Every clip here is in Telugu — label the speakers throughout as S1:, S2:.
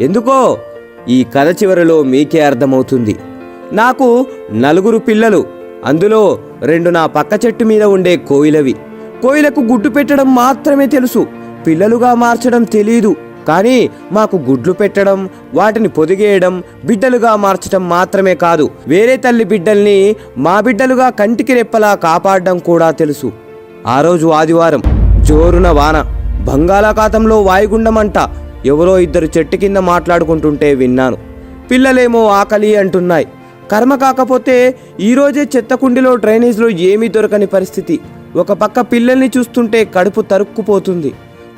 S1: ఎందుకో ఈ కథ చివరిలో మీకే అర్థమవుతుంది. నాకు 4 పిల్లలు, అందులో 2 నా పక్క చెట్టు మీద ఉండే కోయిలవి. కోయిలకు గుడ్డు పెట్టడం మాత్రమే తెలుసు, పిల్లలుగా మార్చడం తెలీదు. కానీ మాకు గుడ్లు పెట్టడం, వాటిని పొదిగేయడం, బిడ్డలుగా మార్చడం మాత్రమే కాదు, వేరే తల్లి బిడ్డల్ని మా బిడ్డలుగా కంటికి రెప్పలా కాపాడడం కూడా తెలుసు. ఆ రోజు ఆదివారం, జోరున వాన, బంగాళాఖాతంలో వాయుగుండమంట. ఎవరో 2 చెట్టు కింద మాట్లాడుకుంటుంటే విన్నాను. పిల్లలేమో ఆకలి అంటున్నాయి. కర్మ కాకపోతే ఈరోజే చెత్తకుండిలో డ్రైనేజ్లో ఏమీ దొరకని పరిస్థితి. ఒక పక్క పిల్లల్ని చూస్తుంటే కడుపు తరుక్కుపోతుంది.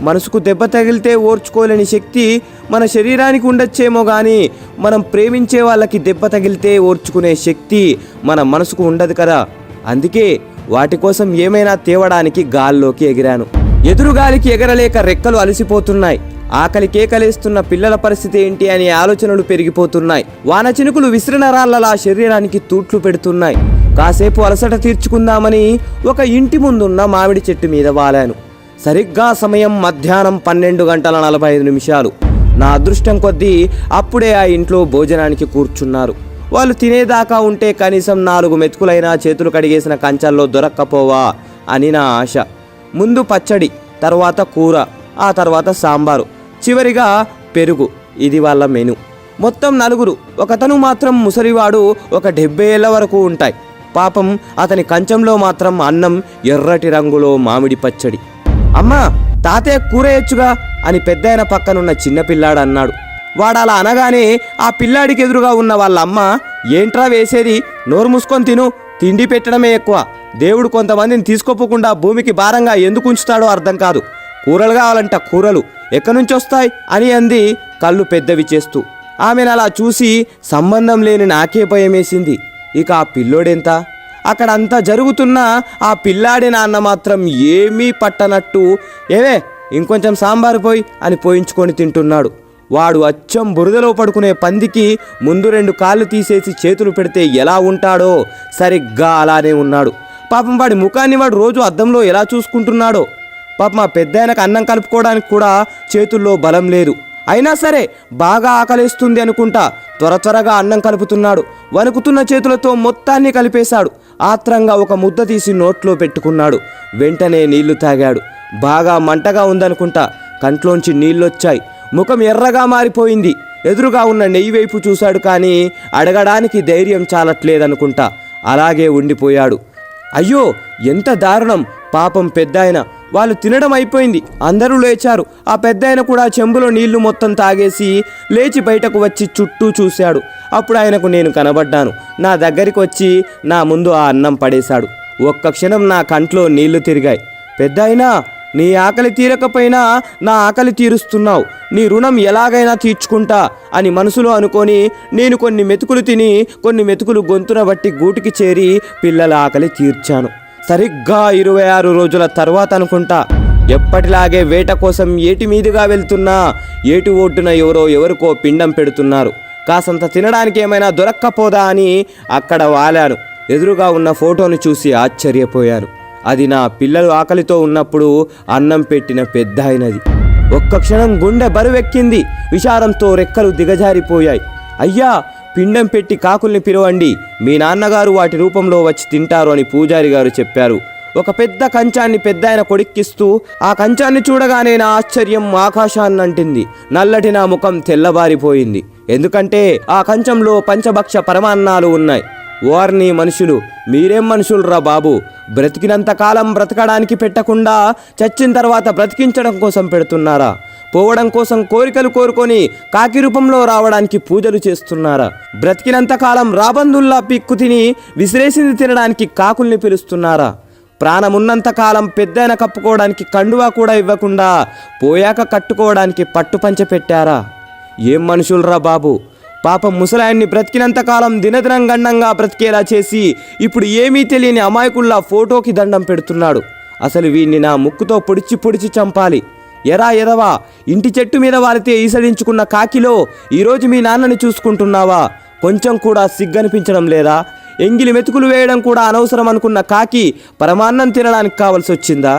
S1: మనసుకు దెబ్బ తగిలితే ఓర్చుకోలేని శక్తి మన శరీరానికి ఉండొచ్చేమో కానీ మనం ప్రేమించే వాళ్ళకి దెబ్బ తగిలితే ఓర్చుకునే శక్తి మన మనసుకు ఉండదు కదా. అందుకే వాటి కోసం ఏమైనా తేవడానికి గాల్లోకి ఎగిరాను. ఎదురుగాలికి ఎగరలేక రెక్కలు అలసిపోతున్నాయి. ఆకలి కేకలేస్తున్న పిల్లల పరిస్థితి ఏంటి అనే ఆలోచనలు పెరిగిపోతున్నాయి. వాన చినుకులు విసిరిన రాళ్లలా శరీరానికి తూట్లు పెడుతున్నాయి. కాసేపు అలసట తీర్చుకుందామని ఒక ఇంటి ముందున్న మామిడి చెట్టు మీద వాలాను. సరిగ్గా సమయం మధ్యాహ్నం 12:45. నా అదృష్టం కొద్దీ అప్పుడే ఆ ఇంట్లో భోజనానికి కూర్చున్నారు. వాళ్ళు తినేదాకా ఉంటే కనీసం 4 మెతుకులైనా చేతులు కడిగేసిన కంచాల్లో దొరక్కపోవా అని నా ఆశ. ముందు పచ్చడి, తర్వాత కూర, ఆ తర్వాత సాంబారు, చివరిగా పెరుగు. ఇది వాళ్ళ మెను. మొత్తం 4. ఒకతను మాత్రం ముసలివాడు, ఒక 70 ఏళ్ల వరకు ఉంటాయి. పాపం అతని కంచంలో మాత్రం అన్నం, ఎర్రటి రంగులో మామిడి పచ్చడి. అమ్మా, తాతయ్య కూర వేయచ్చుగా అని పెద్దాయన పక్కనున్న చిన్నపిల్లాడు అన్నాడు. వాడలా అనగానే ఆ పిల్లాడికి ఎదురుగా ఉన్న వాళ్ళ అమ్మ, ఏంట్రా వేసేది, నోరు మూసుకొని తిను, తిండి పెట్టడమే ఎక్కువ, దేవుడు కొంతమందిని తీసుకోపోకుండా భూమికి భారంగా ఎందుకు ఉంచుతాడో అర్థం కాదు, కూరలు కావాలంట కూరలు, ఎక్కడి నుంచి వస్తాయి అని అంది కళ్ళు పెద్దవి చేస్తూ. ఆమెను అలా చూసి సంబంధం లేని నాకే భయమేసింది. ఇక ఆ పిల్లోడెంత? అక్కడంతా జరుగుతున్నా ఆ పిల్లాడి నాన్న మాత్రం ఏమీ పట్టనట్టు, ఏవే ఇంకొంచెం సాంబారు పోయి అని పోయించుకొని తింటున్నాడు. వాడు అచ్చం బురదలో పడుకునే పందికి ముందు 2 కాళ్ళు తీసేసి చేతులు పెడితే ఎలా ఉంటాడో సరిగ్గా అలానే ఉన్నాడు. పాపం వాడి ముఖాన్ని వాడు రోజు అద్దంలో ఎలా చూసుకుంటున్నాడో. పాపం మా పెద్దాయనకు అన్నం కలుపుకోవడానికి కూడా చేతుల్లో బలం లేదు. అయినా సరే బాగా ఆకలేస్తుంది అనుకుంటా త్వరగా అన్నం కలుపుతున్నాడు. వణుకుతున్న చేతులతో మొత్తాన్ని కలిపేశాడు. ఆత్రంగా ఒక ముద్ద తీసి నోట్లో పెట్టుకున్నాడు. వెంటనే నీళ్లు తాగాడు. బాగా మంటగా ఉందనుకుంటా కంట్లోంచి నీళ్ళొచ్చాయి. ముఖం ఎర్రగా మారిపోయింది. ఎదురుగా ఉన్న నెయ్యి వైపు చూశాడు కానీ అడగడానికి ధైర్యం చాలట్లేదనుకుంటా. అలాగే ఉండిపోయాడు. అయ్యో ఎంత దారుణం! పాపం పెద్దాయన. వాళ్ళు తినడం అయిపోయింది. అందరూ లేచారు. ఆ పెద్దాయన కూడా చెంబులో నీళ్లు మొత్తం తాగేసి లేచి బయటకు వచ్చి చుట్టూ చూశాడు. అప్పుడు ఆయనకు నేను కనబడ్డాను. నా దగ్గరికి వచ్చి నా ముందు ఆ అన్నం పడేశాడు. ఒక్క క్షణం నా కంట్లో నీళ్లు తిరిగాయి. పెద్దాయనా, నీ ఆకలి తీరకపోయినా నా ఆకలి తీరుస్తున్నావు, నీ రుణం ఎలాగైనా తీర్చుకుంటా అని మనసులో అనుకొని నేను కొన్ని మెతుకులు తిని కొన్ని మెతుకులు గొంతున బట్టి గూటికి చేరి పిల్లల ఆకలి తీర్చాను. సరిగ్గా 26 రోజుల తర్వాత అనుకుంటా ఎప్పటిలాగే వేట కోసం ఏటి మీదుగా వెళ్తున్నా ఏటి ఒడ్డున ఎవరికో పిండం పెడుతున్నారు. కాసంత తినడానికి ఏమైనా దొరక్కపోదా అని అక్కడ వాలాను. ఎదురుగా ఉన్న ఫోటోను చూసి ఆశ్చర్యపోయాను. అది నా పిల్లలు ఆకలితో ఉన్నప్పుడు అన్నం పెట్టిన పెద్దాయనది. ఒక్క క్షణం గుండె బరువెక్కింది. విచారంతో రెక్కలు దిగజారిపోయాయి. అయ్యా, పిండం పెట్టి కాకుల్ని పిలవండి, మీ నాన్నగారు వాటి రూపంలో వచ్చి తింటారు అని పూజారి గారు చెప్పారు. ఒక పెద్ద కంచాన్ని పెద్దాయన కొడిక్కిస్తూ, ఆ కంచాన్ని చూడగానే నా ఆశ్చర్యం ఆకాశాన్నంటింది. నల్లటి నా ముఖం తెల్లబారిపోయింది. ఎందుకంటే ఆ కంచంలో పంచభక్ష పరమాన్నాలు ఉన్నాయి. ఓర్ని మనుషులు, మీరేం మనుషులురా బాబు! బ్రతికినంతకాలం బ్రతకడానికి పెట్టకుండా చచ్చిన తర్వాత బ్రతికించడం కోసం పెడుతున్నారా? పోవడం కోసం కోరికలు కోరుకొని కాకి రూపంలో రావడానికి పూజలు చేస్తున్నారా? బ్రతికినంతకాలం రాబందుల్లా పిక్కు తిని విసిరేసింది తినడానికి కాకుల్ని పిలుస్తున్నారా? ప్రాణమున్నంతకాలం పెద్దైన కప్పుకోవడానికి కండువా కూడా ఇవ్వకుండా పోయాక కట్టుకోవడానికి పట్టుపంచ పెట్టారా? ఏం మనుషులరా బాబు! పాపం ముసలాయన్ని బ్రతికినంతకాలం దినదినం గండంగా బ్రతికేలా చేసి ఇప్పుడు ఏమీ తెలియని అమాయకుల్లా ఫోటోకి దండం పెడుతున్నాడు. అసలు వీణ్ణి నా ముక్కుతో పొడిచి చంపాలి. ఎరా ఎదవా, ఇంటి చెట్టు మీద వాలితే ఈసడించుకున్న కాకిలో ఈరోజు మీ నాన్నని చూసుకుంటున్నావా? కొంచెం కూడా సిగ్గనిపించడం లేదా? ఎంగిలి మెతుకులు వేయడం కూడా అనవసరం అనుకున్న కాకి పరమాన్నం తినడానికి కావలసి వచ్చిందా?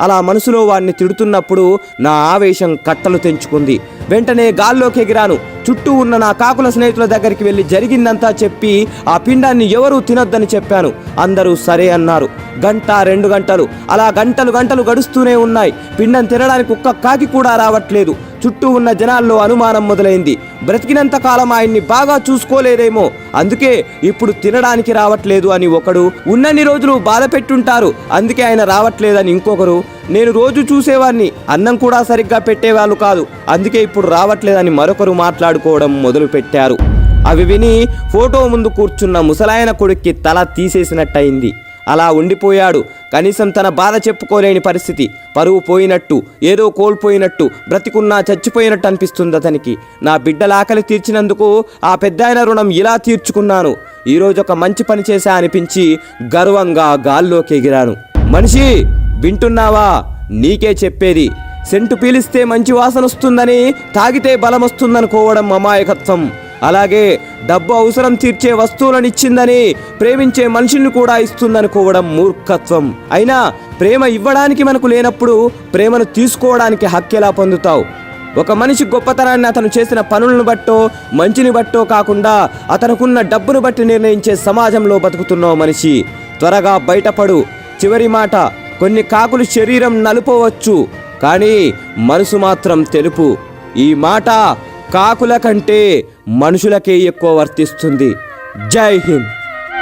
S1: అలా మనసులో వాడిని తిడుతున్నప్పుడు నా ఆవేశం కట్టలు తెంచుకుంది. వెంటనే గాల్లోకి ఎగిరాను. చుట్టూ ఉన్న నా కాకుల స్నేహితుల దగ్గరికి వెళ్ళి జరిగిందంతా చెప్పి ఆ పిండాన్ని ఎవరూ తినొద్దని చెప్పాను. అందరూ సరే అన్నారు. గంట 2 గంటలు అలా గంటలు గడుస్తూనే ఉన్నాయి. పిండం తినడానికి ఒక్క కాకి కూడా రావట్లేదు. చుట్టూ ఉన్న జనాల్లో అనుమానం మొదలైంది. బ్రతికినంత కాలం ఆయన్ని బాగా చూసుకోలేదేమో, అందుకే ఇప్పుడు తినడానికి రావట్లేదు అని ఒకడు, ఉన్నన్ని రోజులు బాధ పెట్టుంటారు అందుకే ఆయన రావట్లేదని ఇంకొకరు, నేను రోజు చూసేవాడిని అన్నం కూడా సరిగ్గా పెట్టేవాళ్ళు కాదు అందుకే ఇప్పుడు రావట్లేదని మరొకరు మాట్లాడుకోవడం మొదలు పెట్టారు. అవి విని ఫోటో ముందు కూర్చున్న ముసలాయన కొడుక్కి తల తీసేసినట్టయింది. అలా ఉండిపోయాడు. కనీసం తన బాధ చెప్పుకోలేని పరిస్థితి. పరువు పోయినట్టు, ఏదో కోల్పోయినట్టు, బ్రతికున్నా చచ్చిపోయినట్టు అనిపిస్తుంది అతనికి. నా బిడ్డల ఆకలి తీర్చినందుకు ఆ పెద్దాయన రుణం ఇలా తీర్చుకున్నాను. ఈరోజు ఒక మంచి పని చేశా అనిపించి గర్వంగా గాల్లోకి ఎగిరాను. మనిషి వింటున్నావా? నీకే చెప్పేది. సెంటు పీలిస్తే మంచి వాసన వస్తుందని, తాగితే బలం వస్తుందనుకోవడం అమాయకత్వం. అలాగే డబ్బు అవసరం తీర్చే వస్తువులను ఇచ్చిందని ప్రేమించే మనిషిని కూడా ఇస్తుందనుకోవడం మూర్ఖత్వం. అయినా ప్రేమ ఇవ్వడానికి మనకు లేనప్పుడు ప్రేమను తీసుకోవడానికి హక్కెలా పొందుతావు? ఒక మనిషి గొప్పతనాన్ని అతను చేసిన పనులను బట్టో మంచిని బట్టో కాకుండా అతనుకున్న డబ్బును బట్టి నిర్ణయించే సమాజంలో బతుకుతున్నావు మనిషి. త్వరగా బయటపడు. చివరి మాట, కొన్ని కాకులు శరీరం నలుపవచ్చు కానీ మనసు మాత్రం తెలుపు. ఈ మాట కాకుల కంటే మనుషులకే ఎక్కువ వర్తిస్తుంది. జై హింద్.